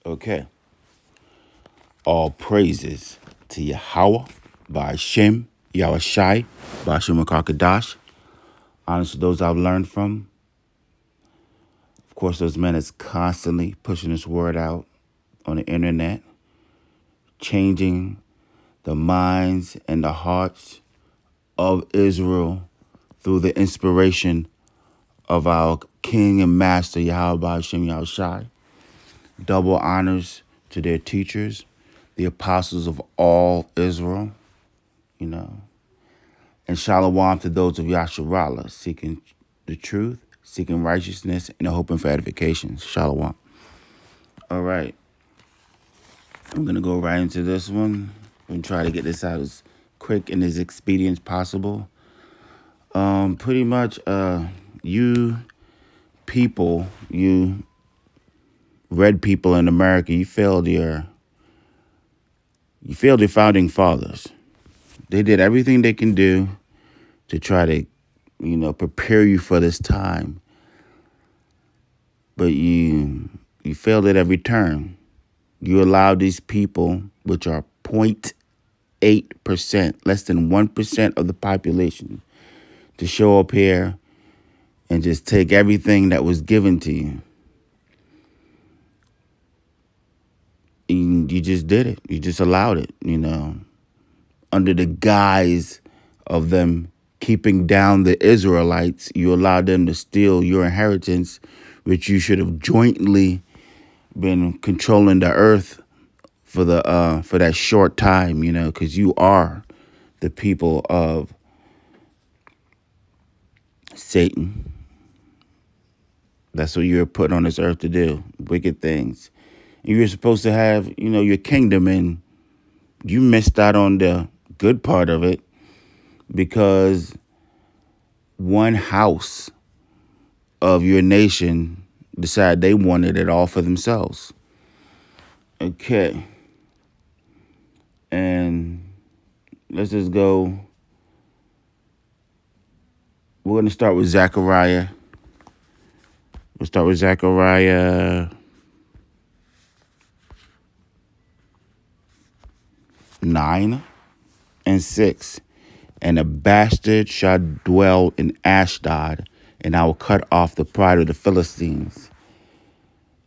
Okay. All praises to Yahweh by Shem, Yahushai, by Shem Kakadash. Honest to those I've learned from. Of course, those men is constantly pushing this word out on the internet, changing the minds and the hearts of Israel through the inspiration of our King and Master Yahweh by Shem Yahushai. Double honors to their teachers, the apostles of all Israel, and shalom to those of Yasharallah, seeking the truth, seeking righteousness, and hoping for edification. Shalom. All right. I'm going to go right into this one and try to get this out as quick and as expedient as possible. Pretty much, you people, you red people in America, you failed your founding fathers. They did everything they can do to try to, prepare you for this time. But you failed at every turn. You allowed these people, which are 0.8%, less than 1% of the population, to show up here and just take everything that was given to you. You just did it. You just allowed it, under the guise of them keeping down the Israelites. You allowed them to steal your inheritance, which you should have jointly been controlling the earth for that short time, because you are the people of Satan. That's what you're put on this earth to do, wicked things. And you're supposed to have, your kingdom, and you missed out on the good part of it because one house of your nation decided they wanted it all for themselves. Okay. And let's just go. We're going to start with Zechariah. We'll start with Zechariah 9 and 6. And a bastard shall dwell in Ashdod, and I will cut off the pride of the Philistines.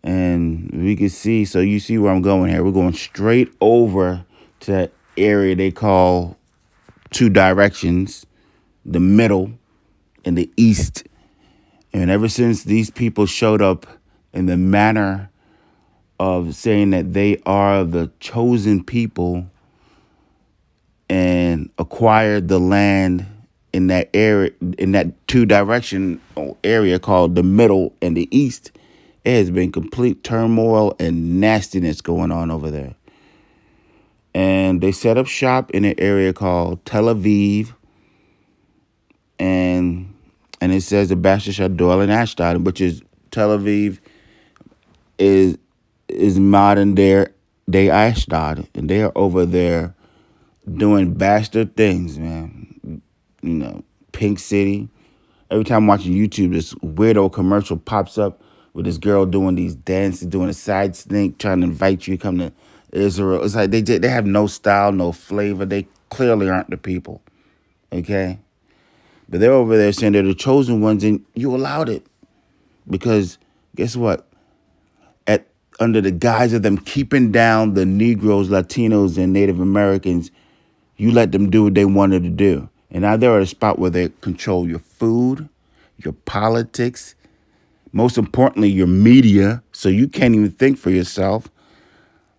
And we can see, so you see where I'm going here. We're going straight over to that area they call two directions, the middle and the east. And ever since these people showed up in the manner of saying that they are the chosen people and acquired the land in that area, in that two direction area called the middle and the east, it has been complete turmoil and nastiness going on over there. And they set up shop in an area called Tel Aviv. And it says the bastard shall dwell in Ashdod, which is Tel Aviv is modern day Ashdod. And they are over there doing bastard things, man. Pink City. Every time I'm watching YouTube, this weirdo commercial pops up with this girl doing these dances, doing a side snake, trying to invite you to come to Israel. It's like they have no style, no flavor. They clearly aren't the people, okay? But they're over there saying they're the chosen ones, and you allowed it. Because guess what? Under the guise of them keeping down the Negroes, Latinos, and Native Americans, you let them do what they wanted to do. And now they're at a spot where they control your food, your politics, most importantly, your media, so you can't even think for yourself.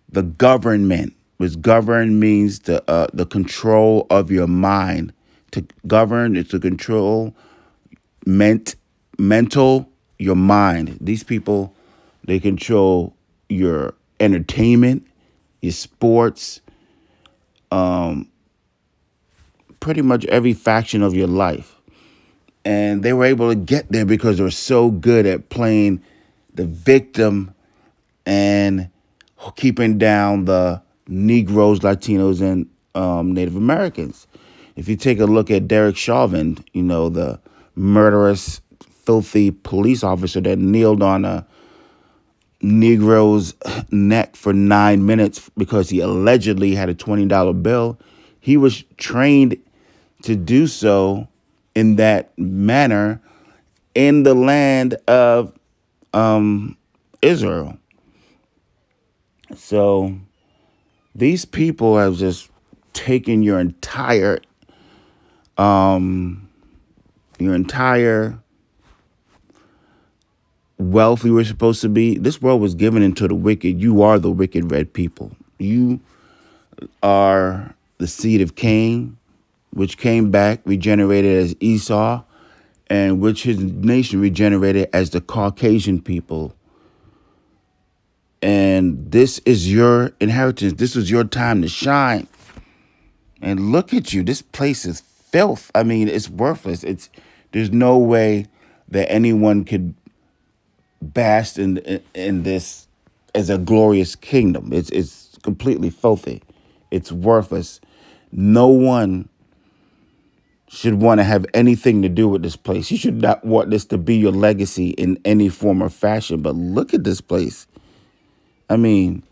The government, which govern means the control of your mind. To govern is to control mental, your mind. These people, they control your entertainment, your sports, pretty much every faction of your life. And they were able to get there because they were so good at playing the victim and keeping down the Negroes, Latinos, and Native Americans. If you take a look at Derek Chauvin, the murderous, filthy police officer that kneeled on a Negro's neck for 9 minutes because he allegedly had a $20 bill. He was trained to do so in that manner in the land of Israel. So these people have just taken your entire wealth you were supposed to be. This world was given into the wicked. You are the wicked red people. You are the seed of Cain, which came back regenerated as Esau, and which his nation regenerated as the Caucasian people. And this is your inheritance. This is your time to shine. And look at you. This place is filth. I mean, it's worthless. There's no way that anyone could bask in this as a glorious kingdom. It's completely filthy. It's worthless. No one should want to have anything to do with this place. You should not want this to be your legacy in any form or fashion. But look at this place. I mean,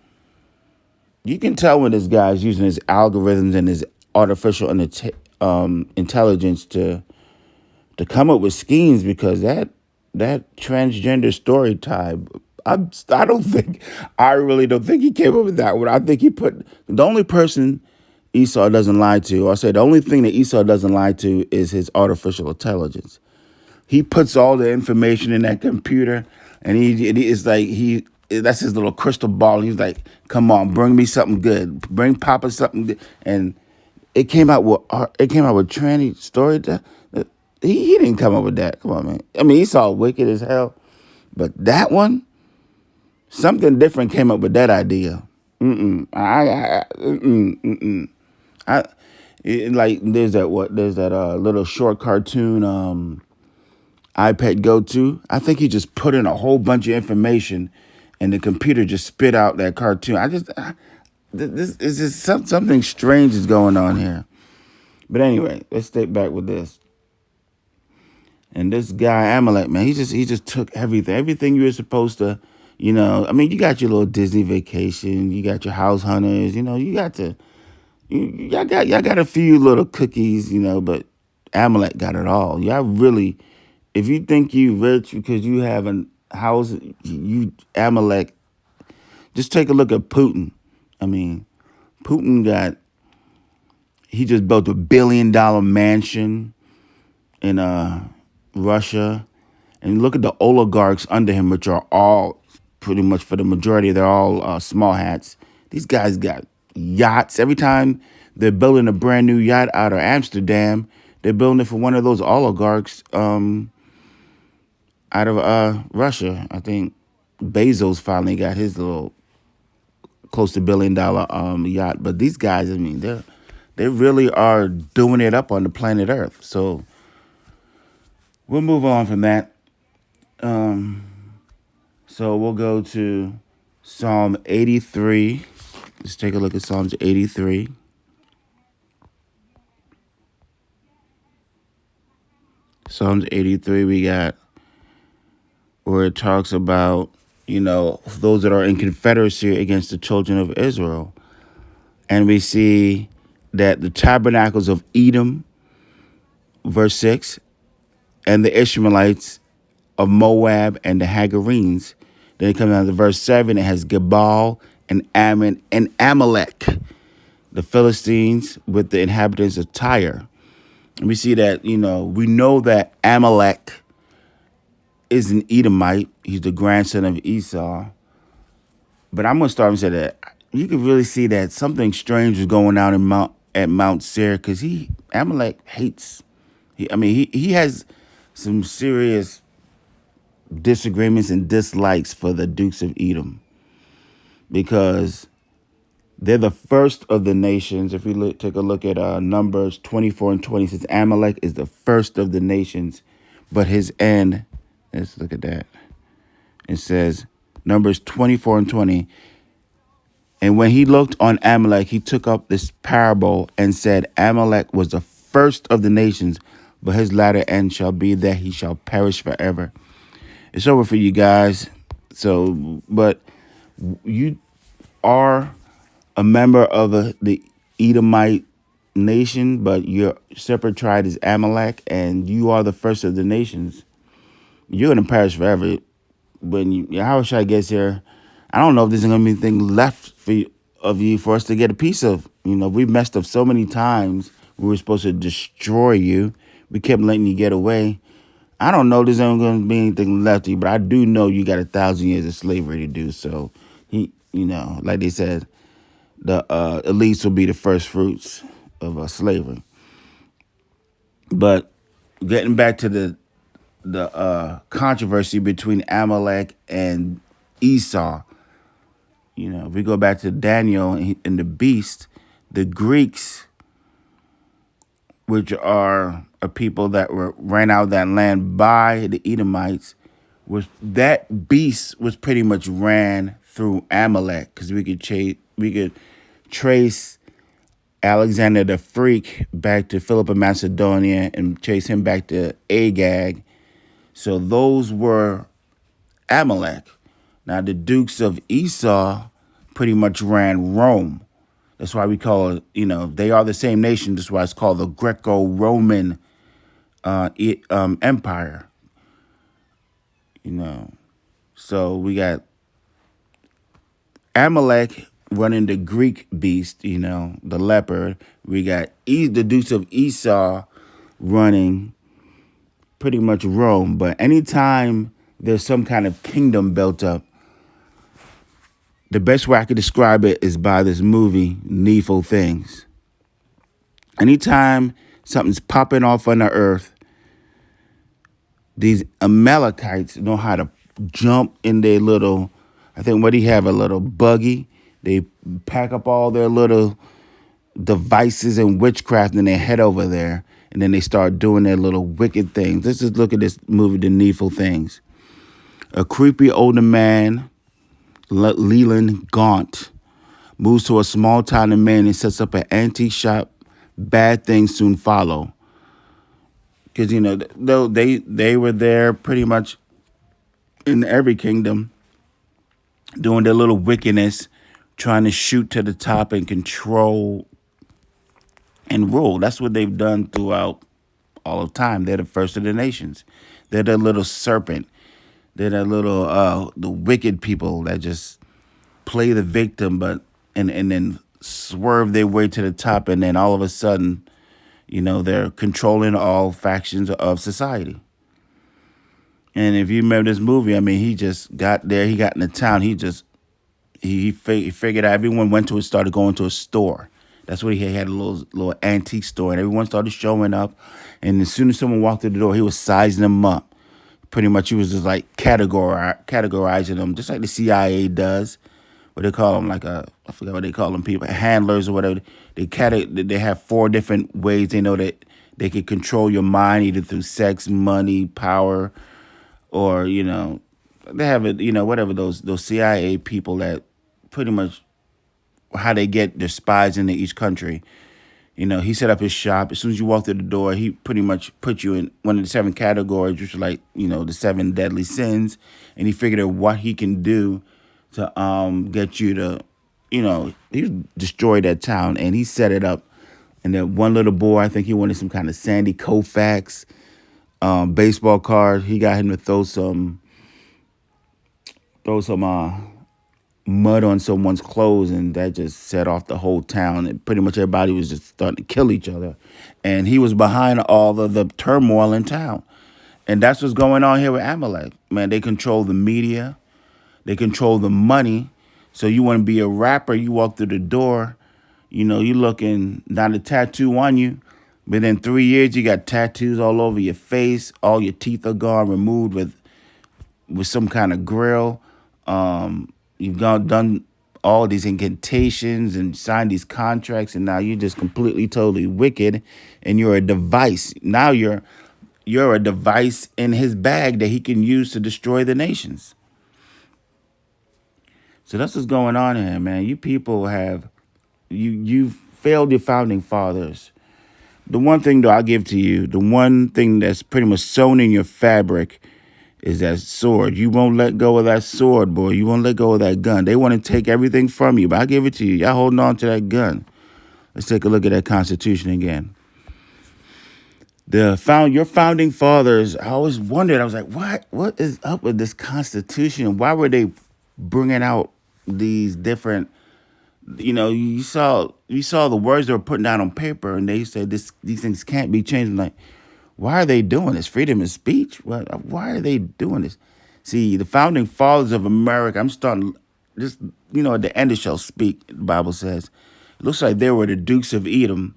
you can tell when this guy's using his algorithms and his artificial intelligence to come up with schemes, because that transgender story time, I really don't think he came up with that one. I think he put the only person Esau doesn't lie to, or I say the only thing that Esau doesn't lie to, is his artificial intelligence. He puts all the information in that computer, and it's like that's his little crystal ball. He's like, "Come on, bring me something good. Bring Papa something good." And it came out with tranny story. He didn't come up with that. Come on, man. I mean, Esau wicked as hell, but that one, something different came up with that idea. I like there's that little short cartoon iPad Go to. I think he just put in a whole bunch of information, and the computer just spit out that cartoon. This is just something strange is going on here. But anyway, let's stay back with this. And this guy Amalek, man, he just took everything you were supposed to, I mean, you got your little Disney vacation, you got your house hunters, y'all got a few little cookies, but Amalek got it all. Y'all really, if you think you rich because you have a house, Amalek, just take a look at Putin. I mean, he just built a $1 billion mansion in Russia. And look at the oligarchs under him, which are all pretty much, for the majority, they're all small hats. These guys got yachts. Every time they're building a brand new yacht out of Amsterdam, they're building it for one of those oligarchs out of Russia. I think Bezos finally got his little close to $1 billion yacht. But these guys, I mean, they really are doing it up on the planet Earth. So we'll move on from that. So we'll go to Psalm 83. Let's take a look at Psalms 83. Psalms 83, we got where it talks about, those that are in confederacy against the children of Israel. And we see that the tabernacles of Edom, verse 6, and the Ishmaelites of Moab and the Hagarenes. Then it comes down to verse 7. It has Gebal and Ammon and Amalek, the Philistines with the inhabitants of Tyre. And we see that, we know that Amalek is an Edomite. He's the grandson of Esau. But I'm going to start and say that you can really see that something strange is going on at Mount Seir, because Amalek hates. He has some serious disagreements and dislikes for the Dukes of Edom, because they're the first of the nations. If we take a look at Numbers 24 and 20, it says Amalek is the first of the nations, but his end, let's look at that. It says Numbers 24 and 20, and when he looked on Amalek, he took up this parable and said, Amalek was the first of the nations, but his latter end shall be that he shall perish forever. It's over for you guys. So, but you are a member of the Edomite nation, but your separate tribe is Amalek, and you are the first of the nations. You're gonna perish forever. When Yahushua gets here, I don't know if there's gonna be anything left of you for us to get a piece of. We've messed up so many times. We were supposed to destroy you. We kept letting you get away. I don't know if there's not gonna be anything left of you, but I do know you got 1,000 years of slavery to do. So like they said, the elites will be the first fruits of slavery. But getting back to the controversy between Amalek and Esau, if we go back to Daniel and the beast, the Greeks, which are a people that ran out of that land by the Edomites, was that beast was pretty much ran through Amalek, because we could trace Alexander the Freak back to Philip of Macedonia and chase him back to Agag. So those were Amalek. Now the Dukes of Esau pretty much ran Rome. That's why we call it, they are the same nation. That's why it's called the Greco-Roman Empire. You know, so we got Amalek running the Greek beast, the leopard. We got the Dukes of Esau running pretty much Rome. But anytime there's some kind of kingdom built up, the best way I could describe it is by this movie, Needful Things. Anytime something's popping off on the earth, these Amalekites know how to jump in their little, I think, what do you have, a little buggy? They pack up all their little devices and witchcraft and they head over there and then they start doing their little wicked things. Let's just look at this movie, The Needful Things. A creepy older man, Leland Gaunt, moves to a small town in Maine and sets up an antique shop. Bad things soon follow. Because, they were there pretty much in every kingdom doing their little wickedness, trying to shoot to the top and control and rule. That's what they've done throughout all of time. They're the first of the nations. They're the little serpent. They're the little the wicked people that just play the victim, but and then swerve their way to the top, and then all of a sudden, they're controlling all factions of society. And if you remember this movie, I mean, he just got there. He got in the town. He figured out everyone went to it, started going to a store. That's what he had, a little antique store, and everyone started showing up. And as soon as someone walked through the door, he was sizing them up. Pretty much, he was just like categorizing them, just like the CIA does. What they call them, I forgot what they call them, people, handlers or whatever. They have 4 different ways they know that they can control your mind, either through sex, money, power, or they have it, whatever, those CIA people that pretty much how they get their spies into each country. He set up his shop. As soon as you walk through the door, he pretty much put you in one of the 7 categories, which are like, the 7 deadly sins. And he figured out what he can do to get you to, he destroyed that town, and he set it up. And then one little boy, I think he wanted some kind of Sandy Koufax baseball card. He got him to throw some mud on someone's clothes, and that just set off the whole town. And pretty much everybody was just starting to kill each other. And he was behind all of the turmoil in town. And that's what's going on here with Amalek. Man, they control the media. They control the money. So you want to be a rapper, you walk through the door, you looking, not a tattoo on you. But in 3 years, you got tattoos all over your face. All your teeth are gone, removed with some kind of grill. You've done all these incantations and signed these contracts, and now you're just completely, totally wicked, and you're a device. Now you're a device in his bag that he can use to destroy the nations. So that's what's going on here, man. You people you've failed your founding fathers. The one thing, though, I'll give to you, the one thing that's pretty much sewn in your fabric is that sword. You won't let go of that sword, boy. You won't let go of that gun. They want to take everything from you, but I give it to you. Y'all holding on to that gun. Let's take a look at that Constitution again. Your founding fathers. I always wondered. I was like, what is up with this Constitution? Why were they bringing out these different? You saw the words they were putting down on paper, and they said these things can't be changed. I'm like, why are they doing this? Freedom of speech? Why are they doing this? See, the founding fathers of America. I'm starting just at the end it shall speak. The Bible says it looks like they were the Dukes of Edom,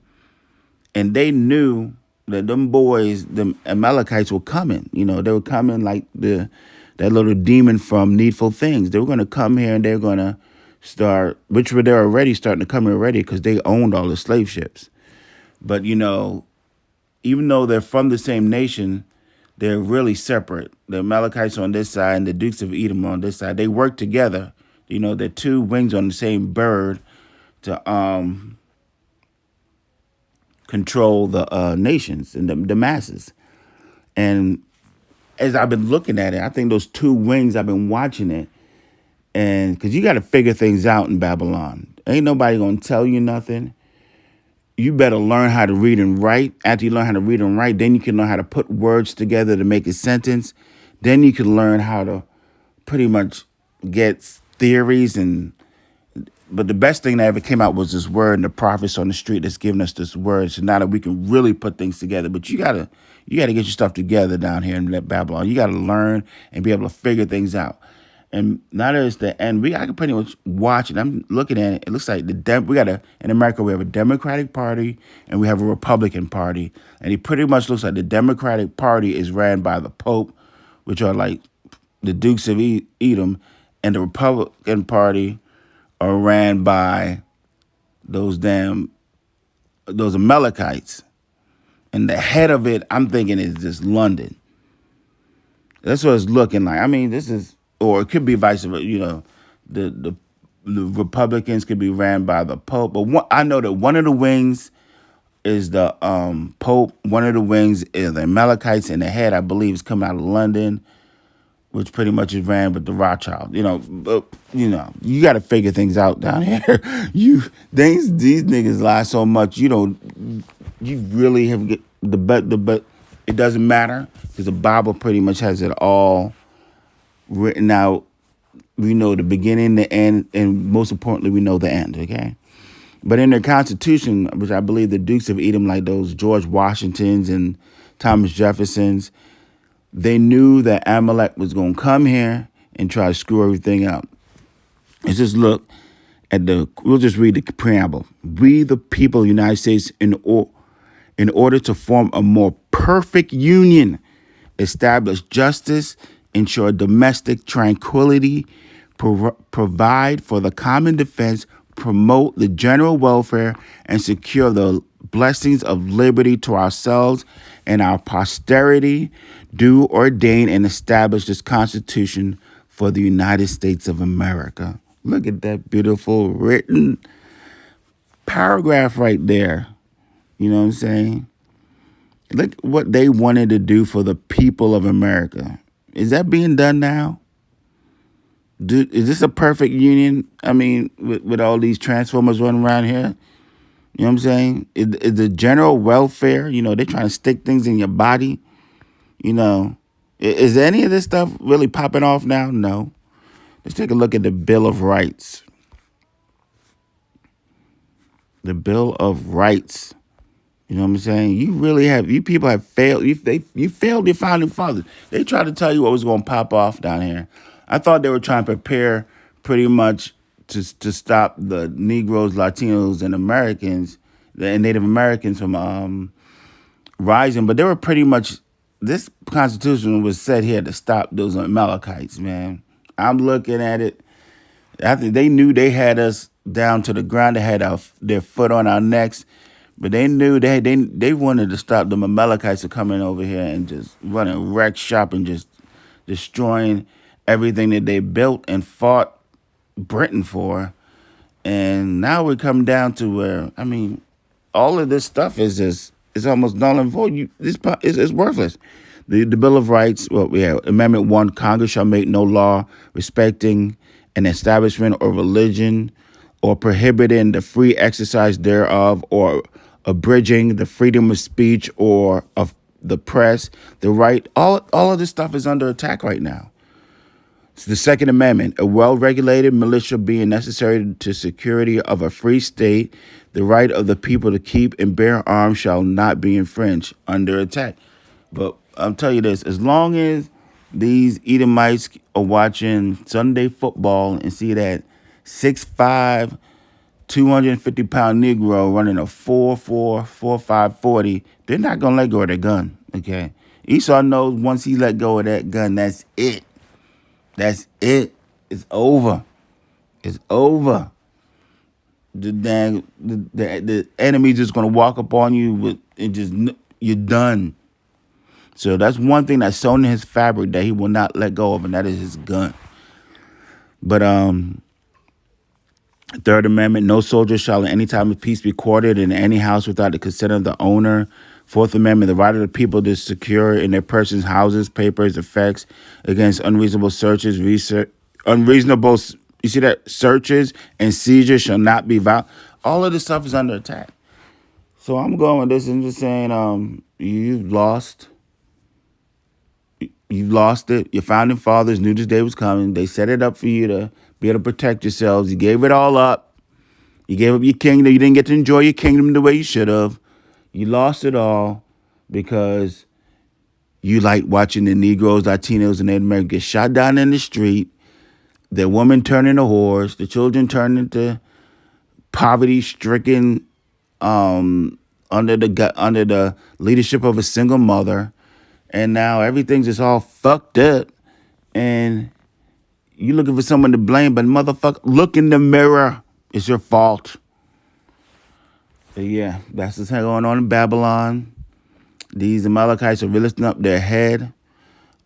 and they knew that them boys, the Amalekites, were coming. They were coming like that little demon from Needful Things. They were going to come here and they're going to start, they're already starting to come here already because they owned all the slave ships. But even though they're from the same nation, they're really separate. The Amalekites on this side and the Dukes of Edom on this side. They work together. They're two wings on the same bird to control the nations and the masses. And as I've been looking at it, I think those two wings, I've been watching it. And because you got to figure things out in Babylon. Ain't nobody going to tell you nothing. You better learn how to read and write. After you learn how to read and write, then you can learn how to put words together to make a sentence. Then you can learn how to pretty much get theories. But the best thing that ever came out was this word and the prophets on the street that's giving us this word. So now that we can really put things together. But you gotta get your stuff together down here in Babylon. You gotta learn and be able to figure things out. And now that it's the end, I can pretty much watch it. I'm looking at it. It looks like in America, we have a Democratic Party and we have a Republican Party. And it pretty much looks like the Democratic Party is ran by the Pope, which are like the Dukes of Edom, and the Republican Party are ran by those Amalekites. And the head of it, I'm thinking, is just London. That's what it's looking like. I mean, this is, or it could be vice versa. The Republicans could be ran by the Pope, but I know that one of the wings is the Pope. One of the wings is the Amalekites, and the head, I believe, is coming out of London, which pretty much is ran with the Rothschild. But you got to figure things out down here. These niggas lie so much. You really have but it doesn't matter because the Bible pretty much has it all written out. We know the beginning, the end, and most importantly, we know the end, okay? But in their Constitution, which I believe the Dukes of Edom, like those George Washingtons and Thomas Jeffersons, they knew that Amalek was going to come here and try to screw everything up. Let's just look at we'll just read the preamble. We, the people of the United States, in order to form a more perfect union, establish justice, ensure domestic tranquility, provide for the common defense, promote the general welfare, and secure the blessings of liberty to ourselves and our posterity, do ordain and establish this Constitution for the United States of America. Look at that beautiful written paragraph right there. You know what I'm saying? Look what they wanted to do for the people of America. Is that being done now? Is this a perfect union? I mean, with all these transformers running around here? You know what I'm saying? Is the general welfare, they're trying to stick things in your body. Is any of this stuff really popping off now? No. Let's take a look at the Bill of Rights. The Bill of Rights. You know what I'm saying? You people have failed. You failed your founding fathers. They tried to tell you what was going to pop off down here. I thought they were trying to prepare pretty much to stop the Negroes, Latinos, and Americans, and Native Americans from rising. But they were pretty much, this Constitution was set here to stop those Amalekites, man. I'm looking at it. I think they knew they had us down to the ground. They had their foot on our necks. But they knew they wanted to stop the Amalekites from coming over here and just running wreck shop and just destroying everything that they built and fought Britain for. And now we're coming down to where, I mean, all of this stuff is just It's almost null and void. It's worthless. The Bill of Rights, well, we have Amendment 1, Congress shall make no law respecting an establishment or religion or prohibiting the free exercise thereof or abridging the freedom of speech or of the press, the right. All of this stuff is under attack right now. It's the Second Amendment, a well-regulated militia being necessary to security of a free state, the right of the people to keep and bear arms shall not be infringed, under attack. But I'll tell you this, as long as these Edomites are watching Sunday football and see that 6'5", 250-pound Negro running a 4'4", 4'5", 40, they're not going to let go of their gun, okay? Esau knows once he let go of that gun, that's it. That's it. It's over. It's over. The enemy's just gonna walk up on you with and just you're done. So that's one thing that's sewn in his fabric that he will not let go of, and that is his gun. But Third Amendment: no soldier shall at any time of peace be quartered in any house without the consent of the owner. Fourth Amendment: the right of the people to secure in their persons, houses, papers, effects against unreasonable searches, unreasonable. You see that searches and seizures shall not be violent. All of this stuff is under attack. So I'm going with this and just saying, you've lost. You've lost it. Your founding fathers knew this day was coming. They set it up for you to be able to protect yourselves. You gave it all up. You gave up your kingdom. You didn't get to enjoy your kingdom the way you should have. You lost it all because you like watching the Negroes, Latinos, and Native Americans get shot down in the street. The women turn into whores. The children turn into poverty-stricken under the leadership of a single mother. And now everything's just all fucked up. And you looking for someone to blame, but motherfucker, look in the mirror. It's your fault. But yeah, that's what's going on in Babylon. These Amalekites are really lifting up their head.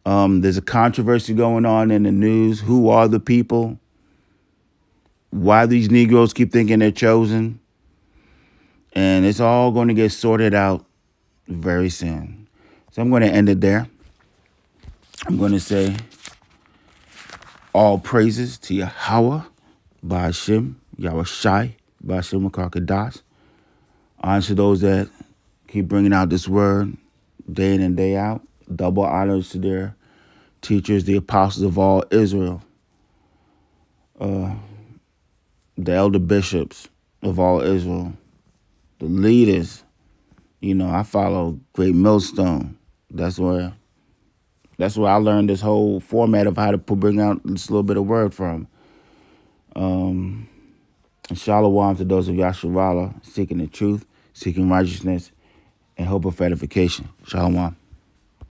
There's a controversy going on in the news. Who are the people? Why these Negroes keep thinking they're chosen? And it's all going to get sorted out very soon. So I'm going to end it there. I'm going to say all praises to Yahweh, Ba'ashem, Yahweh Shai, Ba'ashem Makar honor to those that keep bringing out this word day in and day out. Double honors to their teachers, the apostles of all Israel, the elder bishops of all Israel, the leaders. You know, I follow Great Millstone. That's where I learned this whole format of how to bring out this little bit of word from. And shalom to those of Yasharala seeking the truth, seeking righteousness, and hope of edification. Shalom.